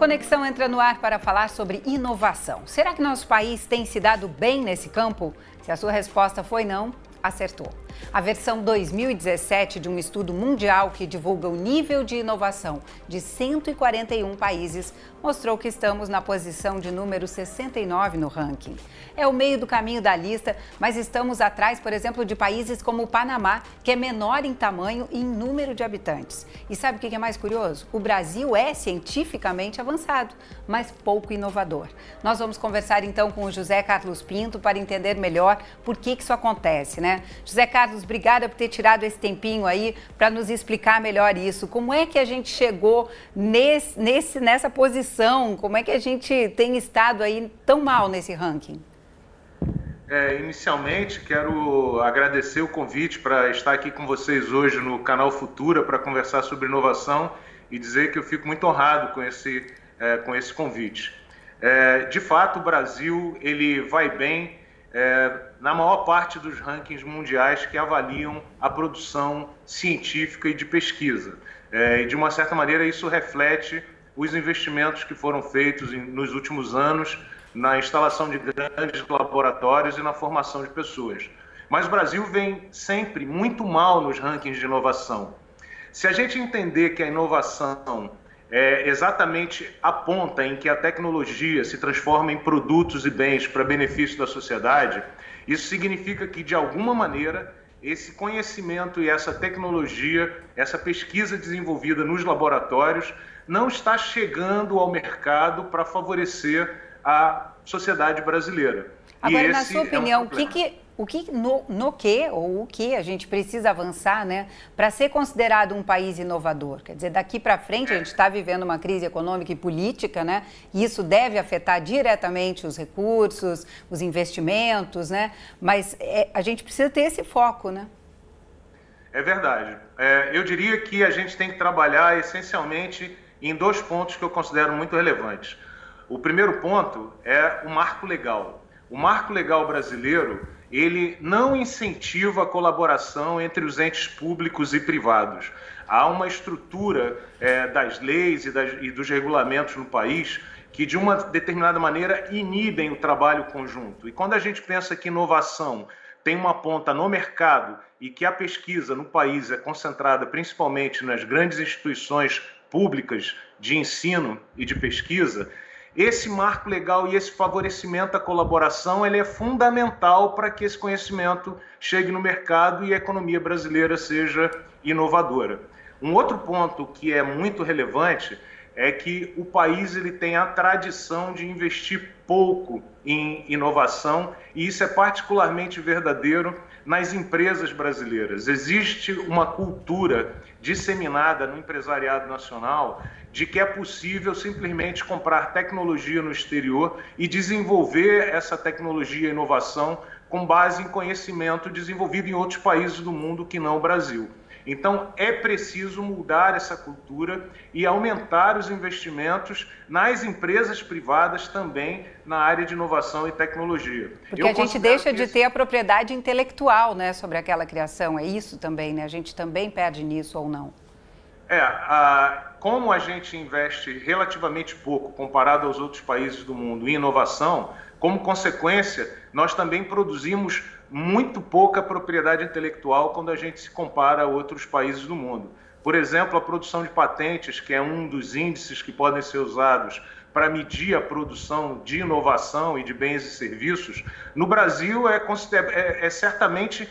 Conexão entra no ar para falar sobre inovação. Será que nosso país tem se dado bem nesse campo? Se a sua resposta foi não, acertou. A versão 2017 de um estudo mundial que divulga o nível de inovação de 141 países mostrou que estamos na posição de número 69 no ranking. É o meio do caminho da lista, mas estamos atrás, por exemplo, de países como o Panamá, que é menor em tamanho e em número de habitantes. E sabe o que é mais curioso? O Brasil é cientificamente avançado, mas pouco inovador. Nós vamos conversar então com o José Carlos Pinto para entender melhor por que isso acontece, né? José Carlos, obrigada por ter tirado esse tempinho aí para nos explicar melhor isso. Como é que a gente chegou nessa posição? Como é que a gente tem estado aí tão mal nesse ranking? Inicialmente, quero agradecer o convite para estar aqui com vocês hoje no canal Futura para conversar sobre inovação e dizer que eu fico muito honrado com esse convite. De fato, o Brasil ele vai bem na maior parte dos rankings mundiais que avaliam a produção científica e de pesquisa. E de uma certa maneira, isso reflete os investimentos que foram feitos nos últimos anos na instalação de grandes laboratórios e na formação de pessoas. Mas o Brasil vem sempre muito mal nos rankings de inovação. Se a gente entender que a inovação exatamente a ponta em que a tecnologia se transforma em produtos e bens para benefício da sociedade, isso significa que, de alguma maneira, esse conhecimento e essa tecnologia, essa pesquisa desenvolvida nos laboratórios, não está chegando ao mercado para favorecer a sociedade brasileira. Agora, na sua opinião, o que a gente precisa avançar, né, para ser considerado um país inovador? Quer dizer, daqui para frente a gente está vivendo uma crise econômica e política, né? E isso deve afetar diretamente os recursos, os investimentos, né? Mas a gente precisa ter esse foco, né? É verdade. Eu diria que a gente tem que trabalhar essencialmente em dois pontos que eu considero muito relevantes. O primeiro ponto é o marco legal. O marco legal brasileiro, ele não incentiva a colaboração entre os entes públicos e privados. Há uma estrutura das leis e dos regulamentos no país que, de uma determinada maneira, inibem o trabalho conjunto. E quando a gente pensa que inovação tem uma ponta no mercado e que a pesquisa no país é concentrada principalmente nas grandes instituições públicas de ensino e de pesquisa, esse marco legal e esse favorecimento à colaboração ele é fundamental para que esse conhecimento chegue no mercado e a economia brasileira seja inovadora. Um outro ponto que é muito relevante é que o país ele tem a tradição de investir pouco em inovação e isso é particularmente verdadeiro nas empresas brasileiras. Existe uma cultura disseminada no empresariado nacional de que é possível simplesmente comprar tecnologia no exterior e desenvolver essa tecnologia e inovação com base em conhecimento desenvolvido em outros países do mundo que não o Brasil. Então, é preciso mudar essa cultura e aumentar os investimentos nas empresas privadas também na área de inovação e tecnologia. Porque a gente deixa de ter a propriedade intelectual, né, sobre aquela criação. É isso também, né? A gente também perde nisso ou não? Como a gente investe relativamente pouco comparado aos outros países do mundo em inovação, como consequência, nós também produzimos muito pouca propriedade intelectual quando a gente se compara a outros países do mundo. Por exemplo, a produção de patentes, que é um dos índices que podem ser usados para medir a produção de inovação e de bens e serviços, no Brasil é certamente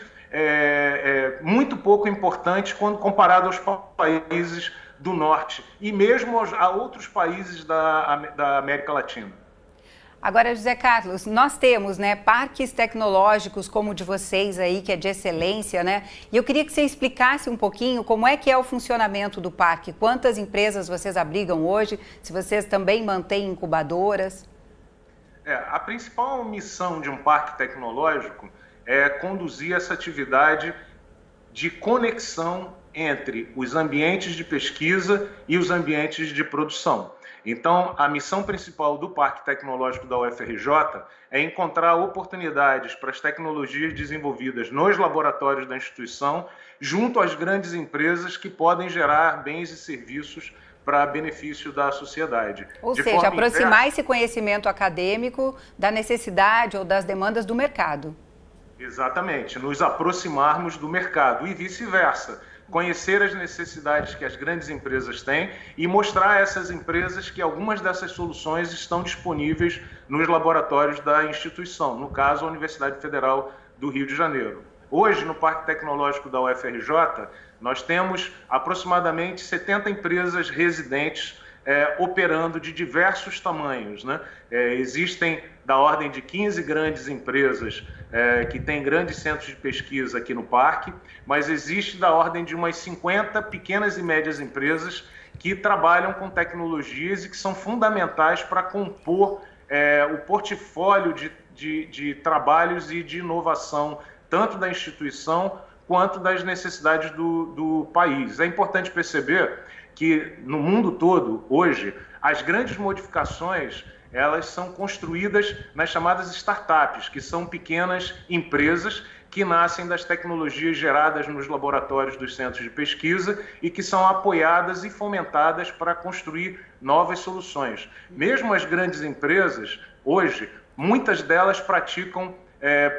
muito pouco importante quando comparado aos países do norte e mesmo a outros países da América Latina. Agora, José Carlos, nós temos, né, parques tecnológicos como o de vocês aí, que é de excelência, né? E eu queria que você explicasse um pouquinho como é que é o funcionamento do parque, quantas empresas vocês abrigam hoje, se vocês também mantêm incubadoras. A principal missão de um parque tecnológico é conduzir essa atividade de conexão entre os ambientes de pesquisa e os ambientes de produção. Então, a missão principal do Parque Tecnológico da UFRJ é encontrar oportunidades para as tecnologias desenvolvidas nos laboratórios da instituição, junto às grandes empresas que podem gerar bens e serviços para benefício da sociedade. Ou seja, aproximar esse conhecimento acadêmico da necessidade ou das demandas do mercado. Exatamente, nos aproximarmos do mercado e vice-versa. Conhecer as necessidades que as grandes empresas têm e mostrar a essas empresas que algumas dessas soluções estão disponíveis nos laboratórios da instituição, no caso, a Universidade Federal do Rio de Janeiro. Hoje, no Parque Tecnológico da UFRJ, nós temos aproximadamente 70 empresas residentes operando de diversos tamanhos, né? Existem da ordem de 15 grandes empresas que têm grandes centros de pesquisa aqui no parque, mas existe da ordem de umas 50 pequenas e médias empresas que trabalham com tecnologias e que são fundamentais para compor o portfólio de trabalhos e de inovação, tanto da instituição quanto das necessidades do país. É importante perceber que no mundo todo, hoje, as grandes modificações elas são construídas nas chamadas startups, que são pequenas empresas que nascem das tecnologias geradas nos laboratórios dos centros de pesquisa e que são apoiadas e fomentadas para construir novas soluções. Mesmo as grandes empresas, hoje, muitas delas praticam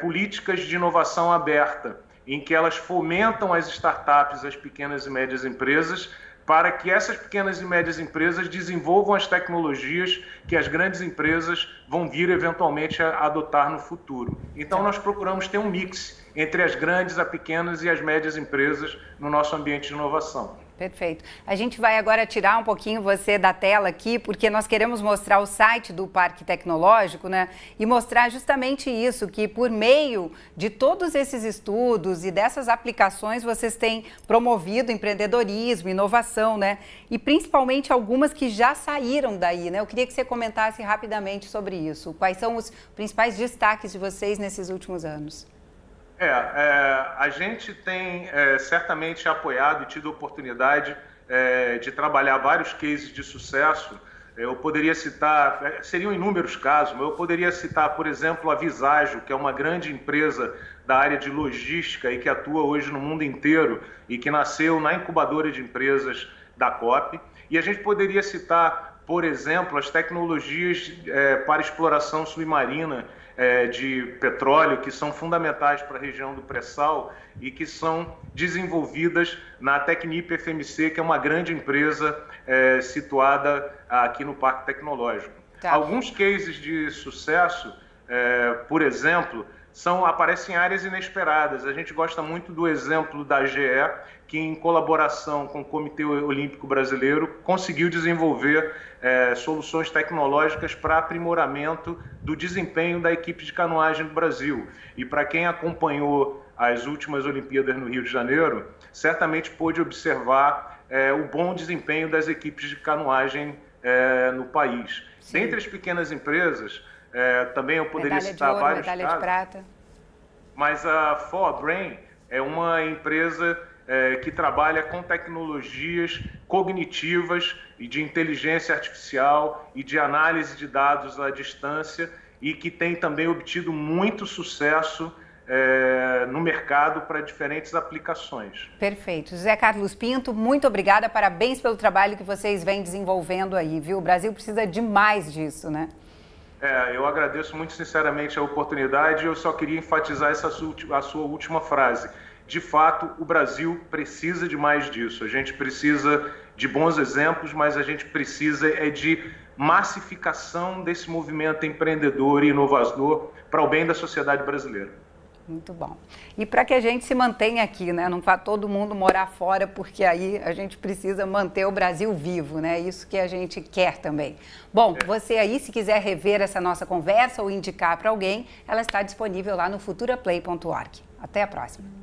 políticas de inovação aberta, em que elas fomentam as startups, as pequenas e médias empresas, para que essas pequenas e médias empresas desenvolvam as tecnologias que as grandes empresas vão vir eventualmente a adotar no futuro. Então nós procuramos ter um mix entre as grandes, as pequenas e as médias empresas no nosso ambiente de inovação. Perfeito. A gente vai agora tirar um pouquinho você da tela aqui, porque nós queremos mostrar o site do Parque Tecnológico, né? E mostrar justamente isso, que por meio de todos esses estudos e dessas aplicações, vocês têm promovido empreendedorismo, inovação, né? E principalmente algumas que já saíram daí, né? Eu queria que você comentasse rapidamente sobre isso. Quais são os principais destaques de vocês nesses últimos anos? A gente tem certamente apoiado e tido a oportunidade de trabalhar vários cases de sucesso. Eu poderia citar, seriam inúmeros casos, mas eu poderia citar, por exemplo, a Visagio, que é uma grande empresa da área de logística e que atua hoje no mundo inteiro e que nasceu na incubadora de empresas da COP. E a gente poderia citar, por exemplo, as tecnologias para exploração submarina de petróleo, que são fundamentais para a região do pré-sal e que são desenvolvidas na Tecnip FMC, que é uma grande empresa situada aqui no Parque Tecnológico. Tá. Alguns cases de sucesso, por exemplo, aparecem em áreas inesperadas. A gente gosta muito do exemplo da GE, que em colaboração com o Comitê Olímpico Brasileiro conseguiu desenvolver soluções tecnológicas para aprimoramento do desempenho da equipe de canoagem do Brasil. E para quem acompanhou as últimas Olimpíadas no Rio de Janeiro, certamente pôde observar o bom desempenho das equipes de canoagem no país. Sim. Dentre as pequenas empresas, também eu poderia citar vários casos. Medalha de prata. Mas a ForBrain é uma empresa que trabalha com tecnologias cognitivas e de inteligência artificial e de análise de dados à distância e que tem também obtido muito sucesso no mercado para diferentes aplicações. Perfeito. José Carlos Pinto, muito obrigada, parabéns pelo trabalho que vocês vêm desenvolvendo aí, viu? O Brasil precisa demais disso, né? Eu agradeço muito sinceramente a oportunidade e eu só queria enfatizar a sua última frase. De fato, o Brasil precisa de mais disso. A gente precisa de bons exemplos, mas a gente precisa de massificação desse movimento empreendedor e inovador para o bem da sociedade brasileira. Muito bom. E para que a gente se mantenha aqui, né? Não vá todo mundo morar fora, porque aí a gente precisa manter o Brasil vivo, né? Isso que a gente quer também. Bom, você aí, se quiser rever essa nossa conversa ou indicar para alguém, ela está disponível lá no futuraplay.org. Até a próxima.